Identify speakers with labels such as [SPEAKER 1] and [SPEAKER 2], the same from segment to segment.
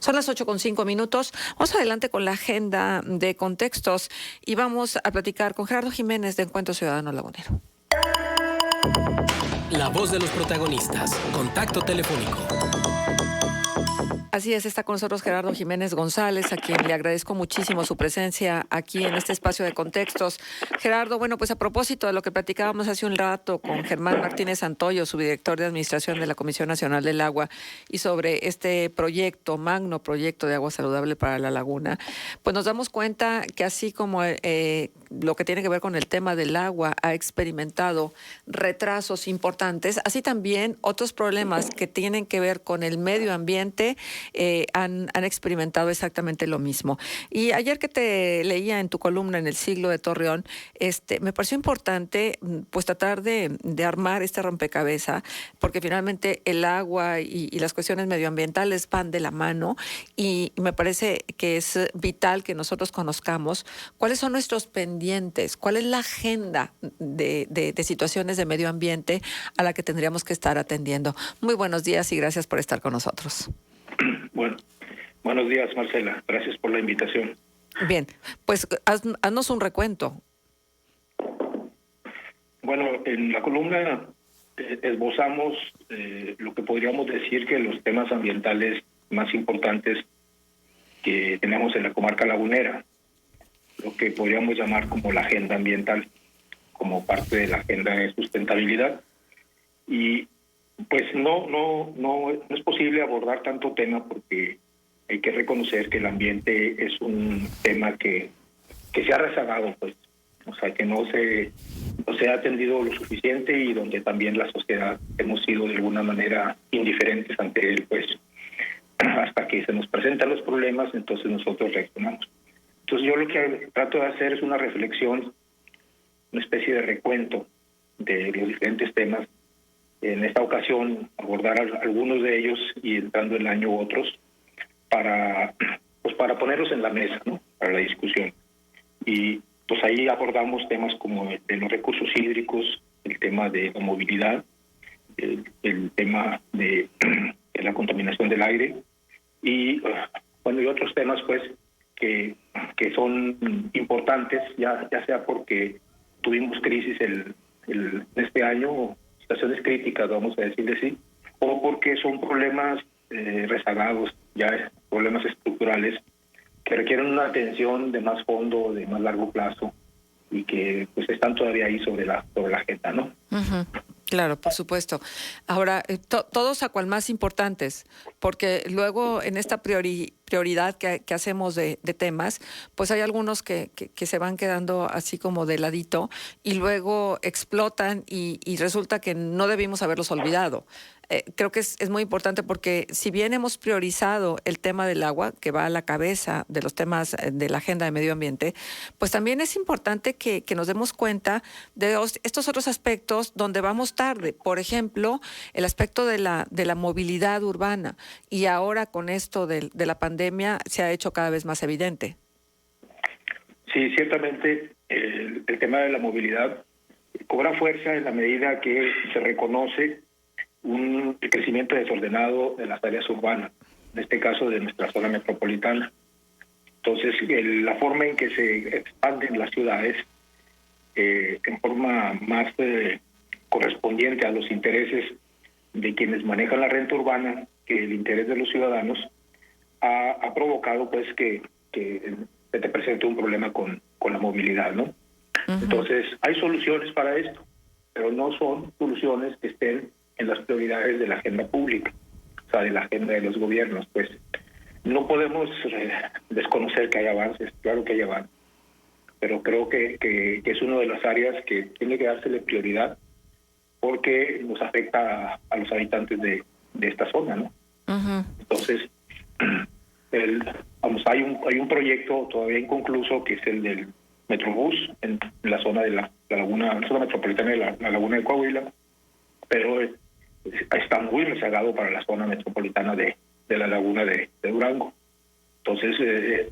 [SPEAKER 1] Son las 8:05. Vamos adelante con la agenda de contextos y vamos a platicar con Gerardo Jiménez de Encuentro Ciudadano Lagunero.
[SPEAKER 2] La voz de los protagonistas. Contacto telefónico.
[SPEAKER 1] Así es, está con nosotros Gerardo Jiménez González, a quien le agradezco muchísimo su presencia aquí en este espacio de contextos. Gerardo, bueno, pues a propósito de lo que platicábamos hace un rato con Germán Martínez Santoyo, subdirector de Administración de la Comisión Nacional del Agua, y sobre este proyecto, magno proyecto de agua saludable para la laguna, pues nos damos cuenta que así como lo que tiene que ver con el tema del agua ha experimentado retrasos importantes, así también otros problemas que tienen que ver con el medio ambiente han experimentado exactamente lo mismo. Y ayer que te leía en tu columna en El Siglo de Torreón, me pareció importante pues tratar de armar este rompecabezas, porque finalmente el agua y las cuestiones medioambientales van de la mano, y me parece que es vital que nosotros conozcamos cuáles son nuestros pendientes, cuál es la agenda de situaciones de medio ambiente a la que tendríamos que estar atendiendo. Muy buenos días y gracias por estar con nosotros.
[SPEAKER 3] Bueno, buenos días, Marcela. Gracias por la invitación.
[SPEAKER 1] Bien, pues haznos un recuento.
[SPEAKER 3] Bueno, en la columna esbozamos lo que podríamos decir que los temas ambientales más importantes que tenemos en la comarca lagunera, lo que podríamos llamar como la agenda ambiental, como parte de la agenda de sustentabilidad. Y pues no es posible abordar tanto tema porque hay que reconocer que el ambiente es un tema que se ha rezagado, pues, o sea, que no se ha atendido lo suficiente y donde también la sociedad hemos sido de alguna manera indiferentes ante él, pues, hasta que se nos presentan los problemas, entonces nosotros reaccionamos. Entonces yo lo que trato de hacer es una reflexión, una especie de recuento de los diferentes temas. En esta ocasión abordar algunos de ellos y entrando el año otros para ponerlos en la mesa, ¿no? Para la discusión. Y pues ahí abordamos temas como el de los recursos hídricos, el tema de la movilidad, el tema de la contaminación del aire y y otros temas pues que son importantes, ya sea porque tuvimos crisis este año, situaciones críticas, vamos a decirle así, o porque son problemas rezagados, ya problemas estructurales que requieren una atención de más fondo, de más largo plazo y que pues están todavía ahí sobre la agenda, ¿no?
[SPEAKER 1] Uh-huh. Claro, por supuesto. Ahora, todos a cual más importantes, porque luego en esta prioridad que hacemos de temas, pues hay algunos que se van quedando así como de ladito y luego explotan y resulta que no debimos haberlos olvidado. Creo que es muy importante porque si bien hemos priorizado el tema del agua, que va a la cabeza de los temas de la agenda de medio ambiente, pues también es importante que nos demos cuenta de estos otros aspectos donde vamos tarde. Por ejemplo, el aspecto de la movilidad urbana, y ahora con esto de la pandemia se ha hecho cada vez más evidente.
[SPEAKER 3] Sí, ciertamente el tema de la movilidad cobra fuerza en la medida que se reconoce un crecimiento desordenado de las áreas urbanas, en este caso de nuestra zona metropolitana. Entonces, la forma en que se expanden las ciudades en forma más correspondiente a los intereses de quienes manejan la renta urbana que el interés de los ciudadanos ha provocado pues que se te presente un problema con la movilidad, ¿no? Uh-huh. Entonces, hay soluciones para esto, pero no son soluciones que estén en las prioridades de la agenda pública, o sea, de la agenda de los gobiernos. Pues no podemos desconocer que hay avances, claro que hay avances, pero creo que es una de las áreas que tiene que dársele prioridad porque nos afecta a los habitantes de esta zona, ¿no? Uh-huh. Entonces, hay un proyecto todavía inconcluso que es el del Metrobús en la zona de la laguna, la zona metropolitana de la laguna de Coahuila, pero está muy rezagado para la zona metropolitana de la laguna de Durango. Entonces,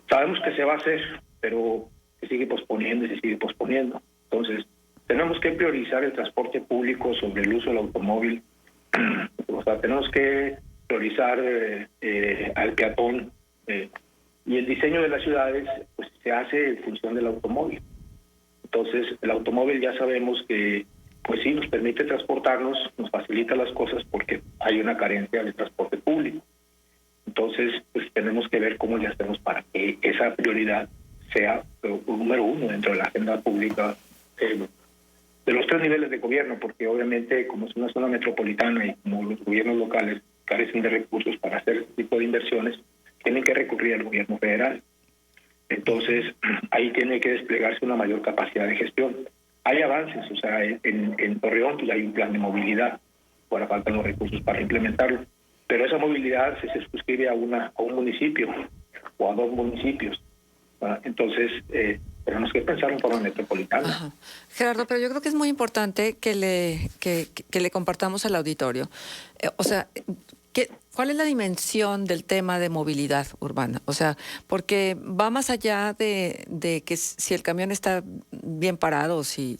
[SPEAKER 3] sabemos que se va a hacer, pero se sigue posponiendo y se sigue posponiendo. Entonces, tenemos que priorizar el transporte público sobre el uso del automóvil. O sea, tenemos que priorizar al peatón. Y el diseño de las ciudades pues se hace en función del automóvil. Entonces, el automóvil ya sabemos que, pues sí, nos permite transportarnos, nos facilita las cosas porque hay una carencia de transporte público. Entonces, pues tenemos que ver cómo le hacemos para que esa prioridad sea número uno dentro de la agenda pública de los tres niveles de gobierno, porque obviamente como es una zona metropolitana y como los gobiernos locales carecen de recursos para hacer este tipo de inversiones, tienen que recurrir al gobierno federal. Entonces, ahí tiene que desplegarse una mayor capacidad de gestión. Hay avances, o sea, en Torreón ya hay un plan de movilidad, ahora faltan los recursos para implementarlo, pero esa movilidad se circunscribe a un municipio o a 2 municipios. Entonces, tenemos que pensar en forma metropolitana.
[SPEAKER 1] Ajá. Gerardo, pero yo creo que es muy importante que le compartamos al auditorio. O sea, ¿cuál es la dimensión del tema de movilidad urbana? O sea, porque va más allá de que si el camión está bien parado, si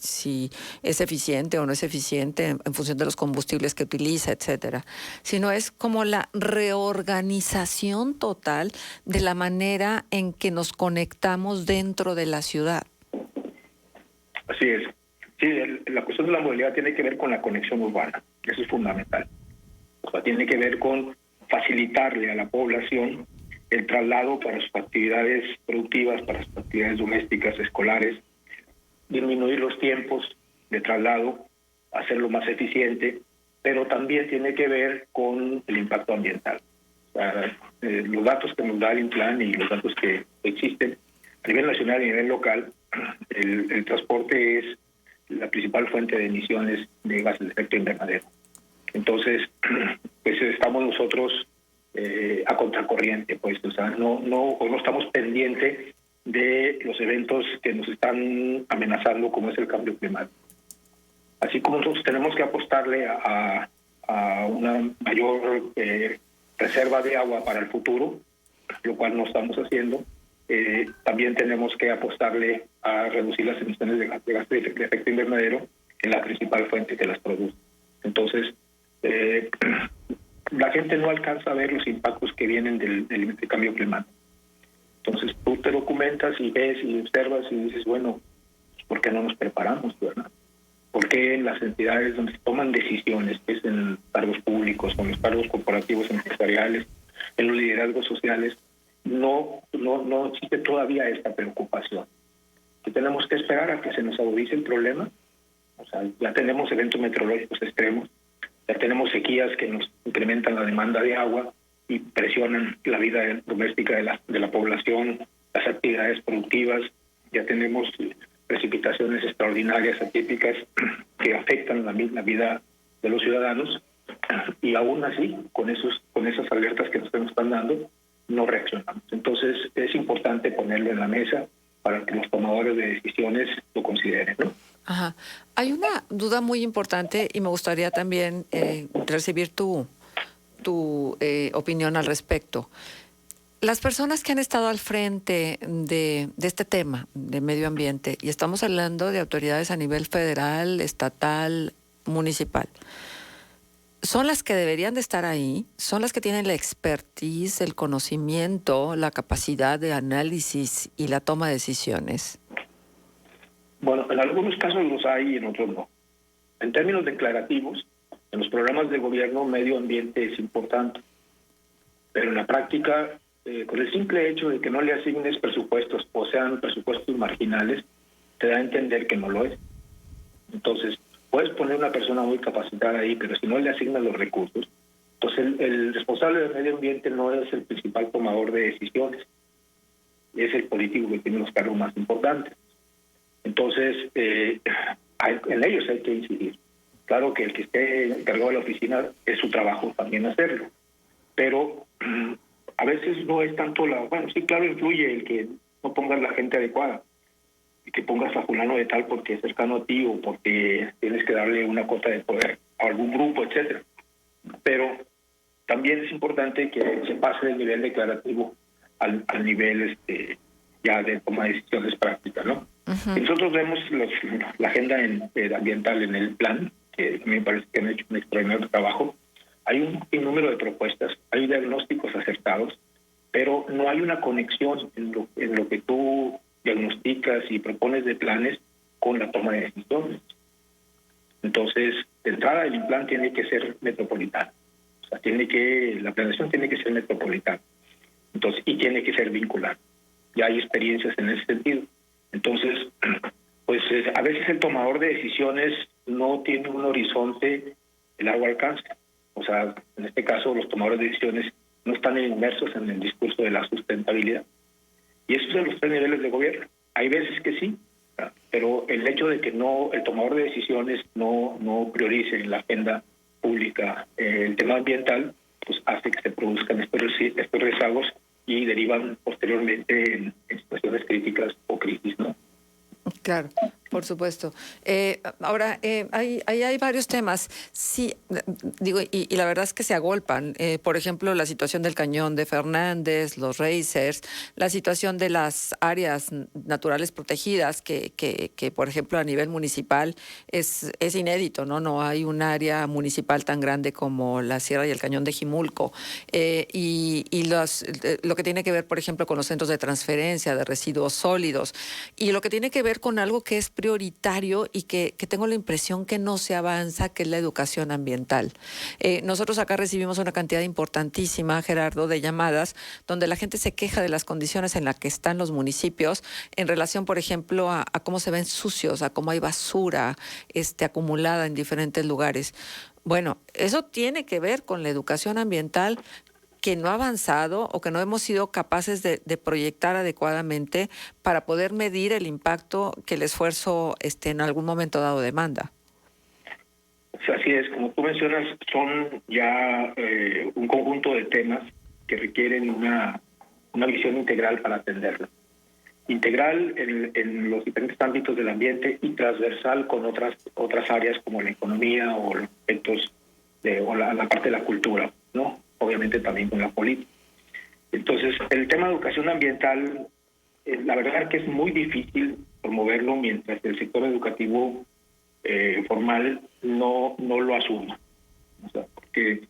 [SPEAKER 1] es eficiente o no es eficiente en función de los combustibles que utiliza, etcétera, sino es como la reorganización total de la manera en que nos conectamos dentro de la ciudad.
[SPEAKER 3] Así es. Sí, la cuestión de la movilidad tiene que ver con la conexión urbana. Eso es fundamental. O sea, tiene que ver con facilitarle a la población el traslado para sus actividades productivas, para sus actividades domésticas, escolares, disminuir los tiempos de traslado, hacerlo más eficiente, pero también tiene que ver con el impacto ambiental. O sea, los datos que nos da el Inclán y los datos que existen a nivel nacional y a nivel local, el transporte es la principal fuente de emisiones de gases de efecto invernadero. Entonces, pues estamos nosotros a contracorriente, pues, o sea, no estamos pendientes de los eventos que nos están amenazando, como es el cambio climático. Así como nosotros tenemos que apostarle a una mayor reserva de agua para el futuro, lo cual no estamos haciendo, también tenemos que apostarle a reducir las emisiones de gases de efecto invernadero en la principal fuente que las produce. Entonces, la gente no alcanza a ver los impactos que vienen del cambio climático. Entonces tú te documentas y ves y observas y dices, bueno, ¿por qué no nos preparamos, verdad? ¿Por qué en las entidades donde se toman decisiones, que es en cargos públicos, en los cargos corporativos empresariales, en los liderazgos sociales, no existe todavía esta preocupación? Que tenemos que esperar a que se nos agudice el problema. O sea, ya tenemos eventos meteorológicos extremos, ya tenemos sequías que nos incrementan la demanda de agua y presionan la vida doméstica de la población, las actividades productivas. Ya tenemos precipitaciones extraordinarias, atípicas, que afectan la misma vida de los ciudadanos. Y aún así, con esas alertas que nos están dando, no reaccionamos. Entonces, es importante ponerlo en la mesa para que los tomadores de decisiones lo consideren, ¿no?
[SPEAKER 1] Ajá. Hay una duda muy importante y me gustaría también recibir tu opinión al respecto. Las personas que han estado al frente de este tema de medio ambiente, y estamos hablando de autoridades a nivel federal, estatal, municipal, son las que deberían de estar ahí, son las que tienen la expertise, el conocimiento, la capacidad de análisis y la toma de decisiones.
[SPEAKER 3] Bueno, en algunos casos los hay y en otros no. En términos declarativos, en los programas de gobierno, medio ambiente es importante, pero en la práctica, con el simple hecho de que no le asignes presupuestos o sean presupuestos marginales, te da a entender que no lo es. Entonces, puedes poner una persona muy capacitada ahí, pero si no le asignas los recursos, entonces el responsable del medio ambiente no es el principal tomador de decisiones, es el político que tiene los cargos más importantes. Entonces, en ellos hay que incidir. Claro que el que esté encargado de la oficina es su trabajo también hacerlo, pero a veces no es tanto bueno, sí, claro, influye el que no pongas la gente adecuada, y que pongas a fulano de tal porque es cercano a ti o porque tienes que darle una cuota de poder a algún grupo, etcétera. Pero también es importante que se pase del nivel declarativo al nivel ya de toma de decisiones prácticas, ¿no? Uh-huh. Y nosotros vemos la agenda ambiental en el plan, que a mí me parece que han hecho un extraordinario trabajo. hay un número de propuestas, hay diagnósticos acertados, pero no hay una conexión en lo que tú diagnosticas y propones de planes con la toma de decisiones. Entonces, de entrada, el plan tiene que ser metropolitano. O sea, la planeación tiene que ser metropolitana. Entonces, y tiene que ser vinculante. Ya hay experiencias en ese sentido. Entonces, pues a veces el tomador de decisiones no tiene un horizonte de largo alcance. O sea, en este caso, los tomadores de decisiones no están inmersos en el discurso de la sustentabilidad. Y eso es en los 3 niveles de gobierno. Hay veces que sí, pero el hecho de que el tomador de decisiones no priorice en la agenda pública el tema ambiental, pues hace que se produzcan estos rezagos y derivan posteriormente en situaciones críticas o crisis, ¿no?
[SPEAKER 1] Claro, por supuesto. Ahora, hay varios temas. Sí, digo, y la verdad es que se agolpan. Por ejemplo, la situación del Cañón de Fernández, los racers, la situación de las áreas naturales protegidas, que por ejemplo, a nivel municipal es inédito, ¿no? No hay un área municipal tan grande como la Sierra y el Cañón de Jimulco. Lo que tiene que ver, por ejemplo, con los centros de transferencia de residuos sólidos, y lo que tiene que ver con algo que es prioritario y que tengo la impresión que no se avanza, que es la educación ambiental. Nosotros acá recibimos una cantidad importantísima, Gerardo, de llamadas donde la gente se queja de las condiciones en las que están los municipios en relación, por ejemplo, a cómo se ven sucios, a cómo hay basura acumulada en diferentes lugares. Bueno, eso tiene que ver con la educación ambiental, que no ha avanzado o que no hemos sido capaces de proyectar adecuadamente para poder medir el impacto que el esfuerzo en algún momento dado demanda.
[SPEAKER 3] Así es, como tú mencionas, son ya un conjunto de temas que requieren una visión integral para atenderlo. Integral en los diferentes ámbitos del ambiente y transversal con otras áreas como la economía o los aspectos o la parte de la cultura, ¿no? Obviamente también con la política. Entonces, el tema de educación ambiental, la verdad que es muy difícil promoverlo mientras el sector educativo formal no lo asuma. O sea, porque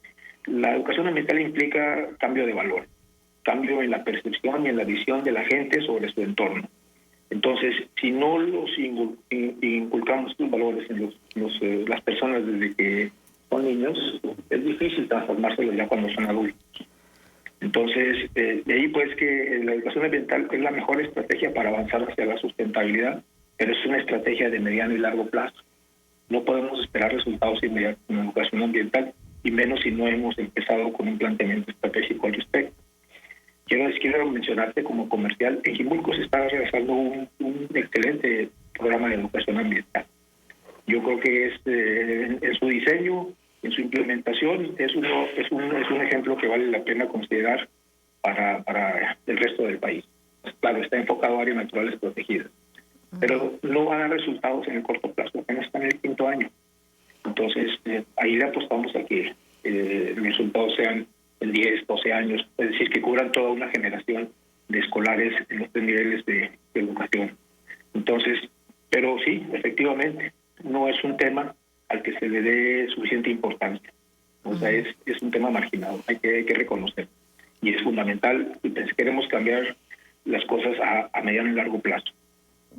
[SPEAKER 3] la educación ambiental implica cambio de valor, cambio en la percepción y en la visión de la gente sobre su entorno. Entonces, si no los inculcamos estos valores en las personas desde que son niños, es difícil transformárselos ya cuando son adultos. Entonces, de ahí pues que la educación ambiental es la mejor estrategia para avanzar hacia la sustentabilidad, pero es una estrategia de mediano y largo plazo. No podemos esperar resultados inmediatos en la educación ambiental, y menos si no hemos empezado con un planteamiento estratégico al respecto. Quiero mencionarte como comercial, en Jimulco se está realizando un excelente programa de educación ambiental. Yo creo que en su diseño, en su implementación, es un ejemplo que vale la pena considerar para el resto del país. Claro, está enfocado a áreas naturales protegidas, pero no va a dar resultados en el corto plazo, apenas está en el 5º año. Entonces, ahí le apostamos a que los resultados sean en 10, 12 años, es decir, que cubran toda una generación de escolares en los 3 niveles de educación. Entonces, pero sí, efectivamente, no es un tema al que se le dé suficiente importancia. O sea, es un tema marginado, hay que reconocer. Y es fundamental, y queremos cambiar las cosas a mediano y largo plazo.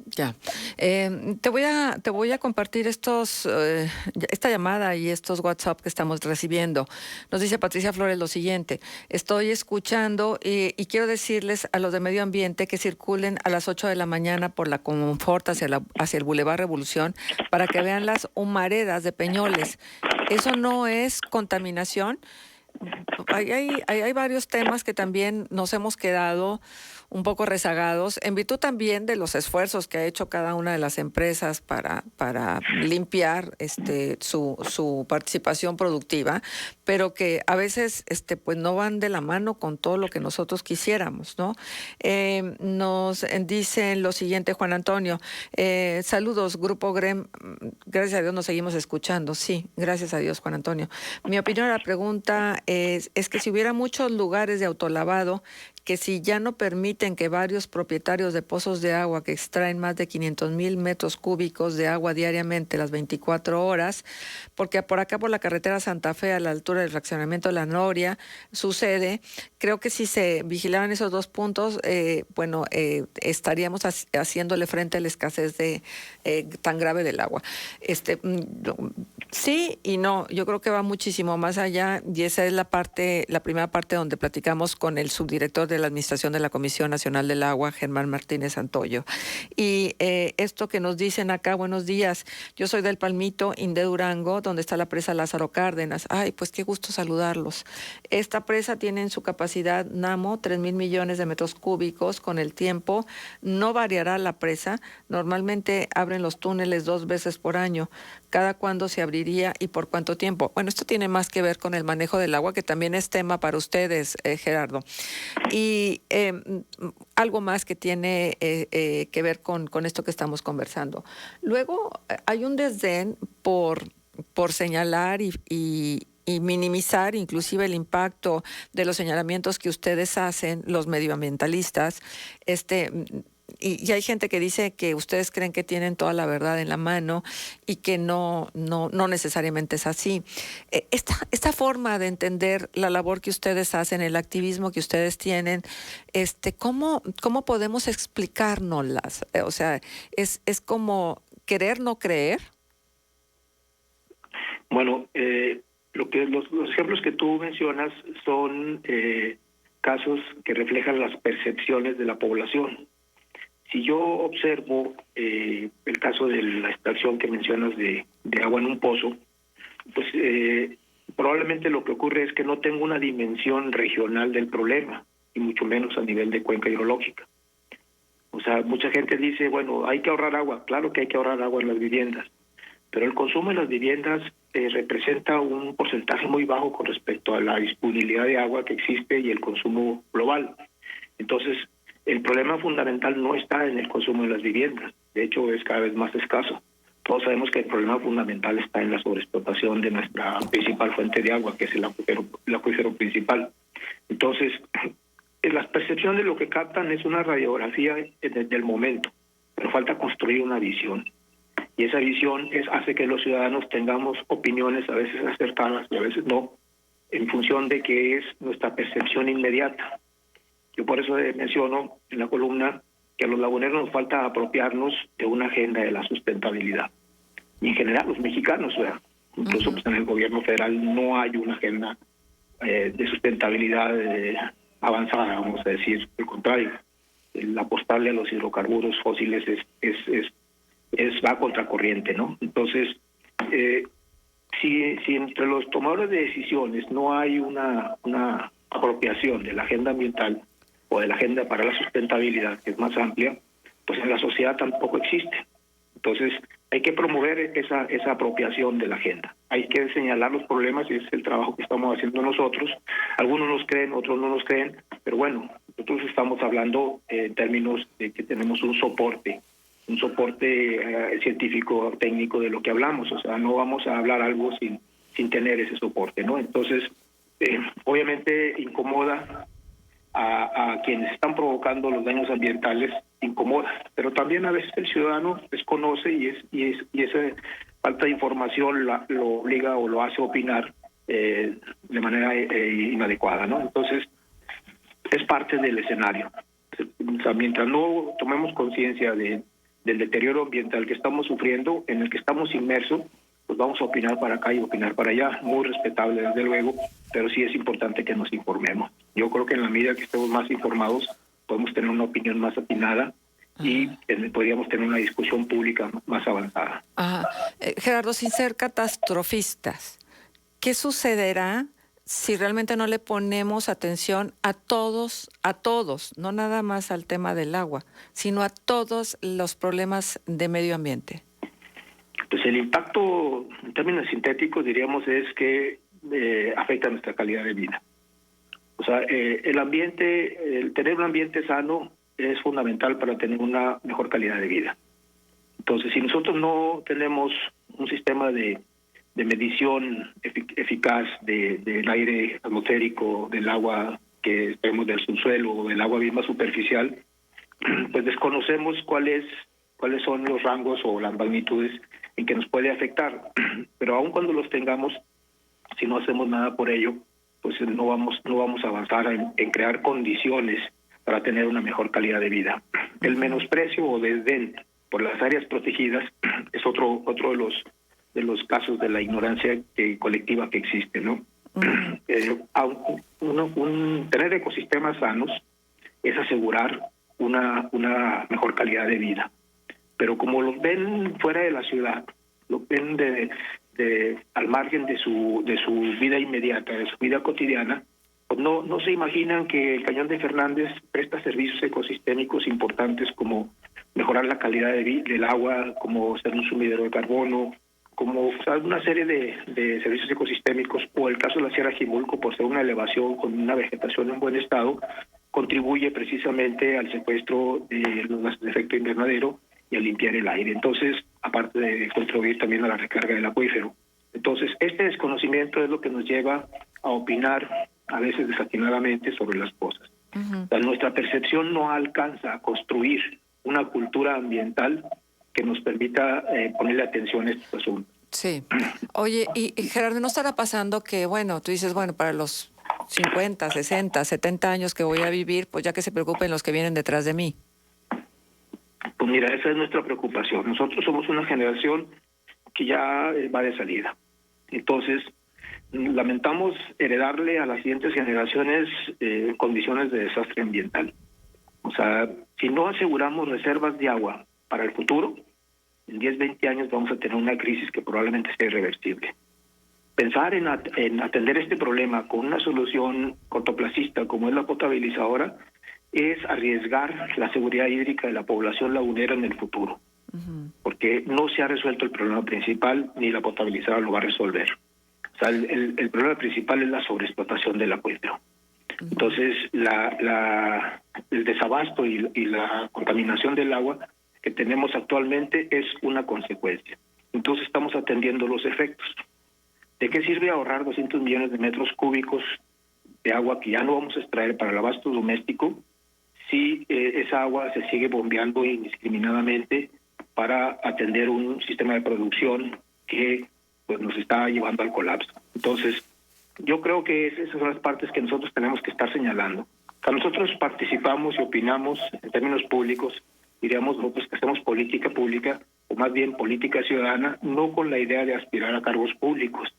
[SPEAKER 1] Ya. Te voy a compartir esta llamada y estos WhatsApp que estamos recibiendo. Nos dice Patricia Flores lo siguiente: estoy escuchando y quiero decirles a los de medio ambiente que circulen a las 8 de la mañana por la Confort hacia el Boulevard Revolución para que vean las humaredas de Peñoles. ¿Eso no es contaminación? Hay varios temas que también nos hemos quedado un poco rezagados, en virtud también de los esfuerzos que ha hecho cada una de las empresas para limpiar su participación productiva, pero que a veces pues no van de la mano con todo lo que nosotros quisiéramos, ¿no? Nos dicen lo siguiente, Juan Antonio: saludos, Grupo GREM, gracias a Dios nos seguimos escuchando. Sí, gracias a Dios, Juan Antonio. Mi opinión a la pregunta es que si hubiera muchos lugares de autolavado que si ya no permiten que varios propietarios de pozos de agua que extraen más de 500,000 metros cúbicos de agua diariamente las 24 horas, porque por acá por la carretera Santa Fe a la altura del fraccionamiento de La Noria sucede, creo que si se vigilaran esos dos puntos, estaríamos haciéndole frente a la escasez tan grave del agua. Sí y no, yo creo que va muchísimo más allá y esa es la primera parte donde platicamos con el subdirector de la Administración de la Comisión Nacional del Agua, Germán Martínez Santoyo. Y esto que nos dicen acá, buenos días, yo soy del Palmito, Inde Durango, donde está la presa Lázaro Cárdenas. Ay, pues qué gusto saludarlos. Esta presa tiene en su capacidad NAMO 3,000 millones de metros cúbicos. Con el tiempo no variará la presa. Normalmente abren los túneles 2 veces por año. ¿Cada cuándo se abriría y por cuánto tiempo? Bueno, esto tiene más que ver con el manejo del agua, que también es tema para ustedes, Gerardo. Y algo más que tiene que ver con esto que estamos conversando. Luego, hay un desdén por señalar y minimizar inclusive el impacto de los señalamientos que ustedes hacen, los medioambientalistas, y hay gente que dice que ustedes creen que tienen toda la verdad en la mano y que no necesariamente es así. Esta forma de entender la labor que ustedes hacen, el activismo que ustedes tienen, ¿cómo podemos explicárnoslas? O sea, es como querer no creer.
[SPEAKER 3] Bueno, los ejemplos que tú mencionas son casos que reflejan las percepciones de la población. Si yo observo el caso de la extracción que mencionas de agua en un pozo, pues probablemente lo que ocurre es que no tengo una dimensión regional del problema, y mucho menos a nivel de cuenca hidrológica. O sea, mucha gente dice, bueno, hay que ahorrar agua. Claro que hay que ahorrar agua en las viviendas, pero el consumo en las viviendas representa un porcentaje muy bajo con respecto a la disponibilidad de agua que existe y el consumo global. Entonces, el problema fundamental no está en el consumo de las viviendas, de hecho es cada vez más escaso. Todos sabemos que el problema fundamental está en la sobreexplotación de nuestra principal fuente de agua, que es el acuífero principal. Entonces, las percepciones de lo que captan es una radiografía del momento, pero falta construir una visión. Y esa visión hace que los ciudadanos tengamos opiniones a veces acertadas y a veces no, en función de qué es nuestra percepción inmediata. Yo por eso menciono en la columna que a los laguneros nos falta apropiarnos de una agenda de la sustentabilidad. Y en general los mexicanos, ¿verdad? Incluso pues, en el gobierno federal no hay una agenda de sustentabilidad avanzada, vamos a decir. Al contrario, el apostarle a los hidrocarburos fósiles va a contracorriente, ¿no? Entonces, si entre los tomadores de decisiones no hay una apropiación de la agenda ambiental o de la agenda para la sustentabilidad, que es más amplia, pues en la sociedad tampoco existe. Entonces, hay que promover esa apropiación de la agenda. Hay que señalar los problemas y ese es el trabajo que estamos haciendo nosotros. Algunos nos creen, otros no nos creen, pero bueno, nosotros estamos hablando en términos de que tenemos un soporte científico, técnico de lo que hablamos. O sea, no vamos a hablar algo sin tener ese soporte, ¿no? Entonces, obviamente incomoda a quienes están provocando los daños ambientales, incomoda, pero también a veces el ciudadano desconoce y esa falta de información lo obliga o lo hace opinar de manera inadecuada, ¿no? Entonces, es parte del escenario. O sea, mientras no tomemos conciencia del deterioro ambiental que estamos sufriendo, en el que estamos inmersos, pues vamos a opinar para acá y opinar para allá, muy respetable desde luego, pero sí es importante que nos informemos. Yo creo que en la medida que estemos más informados, podemos tener una opinión más atinada y podríamos tener una discusión pública más avanzada.
[SPEAKER 1] Gerardo, sin ser catastrofistas, ¿qué sucederá si realmente no le ponemos atención a todos, no nada más al tema del agua, sino a todos los problemas de medio ambiente?
[SPEAKER 3] Pues el impacto, en términos sintéticos, diríamos, es que afecta nuestra calidad de vida. O sea, el tener un ambiente sano es fundamental para tener una mejor calidad de vida. Entonces, si nosotros no tenemos un sistema de medición eficaz del aire atmosférico, del agua que estemos del subsuelo o del agua misma superficial, pues desconocemos cuáles son los rangos o las magnitudes en que nos puede afectar. Pero aun cuando los tengamos, si no hacemos nada por ello, pues no vamos a avanzar en crear condiciones para tener una mejor calidad de vida. El menosprecio o desdén por las áreas protegidas es otro de los casos de la ignorancia colectiva que existe, ¿no? Tener ecosistemas sanos es asegurar una mejor calidad de vida. Pero como los ven fuera de la ciudad, los ven al margen de su vida inmediata, de su vida cotidiana, pues no se imaginan que el Cañón de Fernández presta servicios ecosistémicos importantes como mejorar la calidad del agua, como ser un sumidero de carbono, como una serie de servicios ecosistémicos, o el caso de la Sierra Jimulco, por ser una elevación con una vegetación en buen estado, contribuye precisamente al secuestro de los gases de efecto invernadero y a limpiar el aire. Entonces, aparte de contribuir también a la recarga del acuífero. Entonces, este desconocimiento es lo que nos lleva a opinar, a veces desatinadamente, sobre las cosas. O sea, nuestra percepción no alcanza a construir una cultura ambiental que nos permita ponerle atención a estos asuntos.
[SPEAKER 1] Sí. Oye, y Gerardo, ¿no estará pasando que, bueno, tú dices, bueno, para los 50, 60, 70 años que voy a vivir, pues ya que se preocupen los que vienen detrás de mí?
[SPEAKER 3] Pues mira, esa es nuestra preocupación. Nosotros somos una generación que ya va de salida. Entonces, lamentamos heredarle a las siguientes generaciones condiciones de desastre ambiental. O sea, si no aseguramos reservas de agua para el futuro, en 10, 20 años vamos a tener una crisis que probablemente sea irreversible. Pensar en atender este problema con una solución cortoplacista como es la potabilizadora es arriesgar la seguridad hídrica de la población lagunera en el futuro, porque no se ha resuelto el problema principal, ni la potabilizadora lo va a resolver. O sea, el problema principal es la sobreexplotación del acuífero. Entonces, el desabasto y la contaminación del agua que tenemos actualmente es una consecuencia. Entonces, estamos atendiendo los efectos. ¿De qué sirve ahorrar 200 millones de metros cúbicos de agua que ya no vamos a extraer para el abasto doméstico si esa agua se sigue bombeando indiscriminadamente para atender un sistema de producción que pues nos está llevando al colapso? Entonces, yo creo que esas son las partes que nosotros tenemos que estar señalando. O sea, nosotros participamos y opinamos en términos públicos, diríamos nosotros que hacemos política pública, o más bien política ciudadana, no con la idea de aspirar a cargos públicos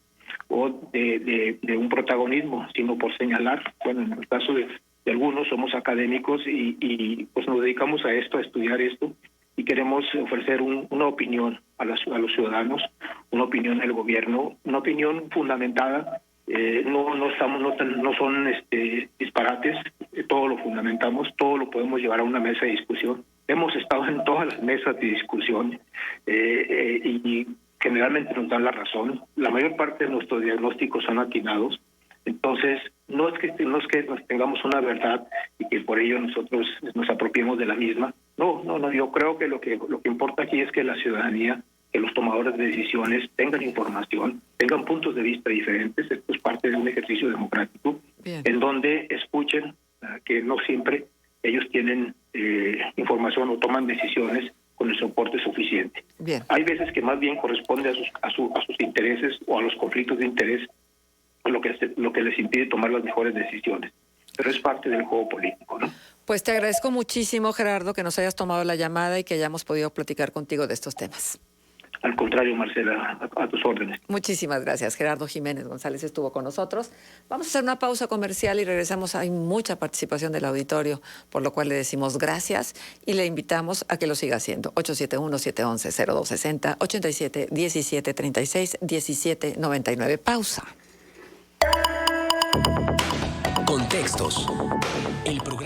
[SPEAKER 3] o de un protagonismo, sino por señalar. Bueno, en el caso de algunos somos académicos y pues nos dedicamos a esto, a estudiar esto, y queremos ofrecer una opinión a los ciudadanos, una opinión al gobierno, una opinión fundamentada. No son disparates, todo lo fundamentamos, todo lo podemos llevar a una mesa de discusión. Hemos estado en todas las mesas de discusión y generalmente nos dan la razón. La mayor parte de nuestros diagnósticos son atinados. Entonces, no es que tengamos una verdad y que por ello nosotros nos apropiemos de la misma. No, yo creo que lo que importa aquí es que la ciudadanía, que los tomadores de decisiones tengan información, tengan puntos de vista diferentes. Esto es parte de un ejercicio democrático. Bien. En donde escuchen que no siempre ellos tienen información o toman decisiones con el soporte suficiente. Bien. Hay veces que más bien corresponde a sus intereses o a los conflictos de interés lo que les impide tomar las mejores decisiones. Pero es parte del juego político, ¿no?
[SPEAKER 1] Pues te agradezco muchísimo, Gerardo, que nos hayas tomado la llamada y que hayamos podido platicar contigo de estos temas.
[SPEAKER 3] Al contrario, Marcela, a tus órdenes.
[SPEAKER 1] Muchísimas gracias. Gerardo Jiménez González estuvo con nosotros. Vamos a hacer una pausa comercial y regresamos. Hay mucha participación del auditorio, por lo cual le decimos gracias y le invitamos a que lo siga haciendo. 871-711-0260, 87-17-36-17-99. Pausa.
[SPEAKER 2] Contextos. El programa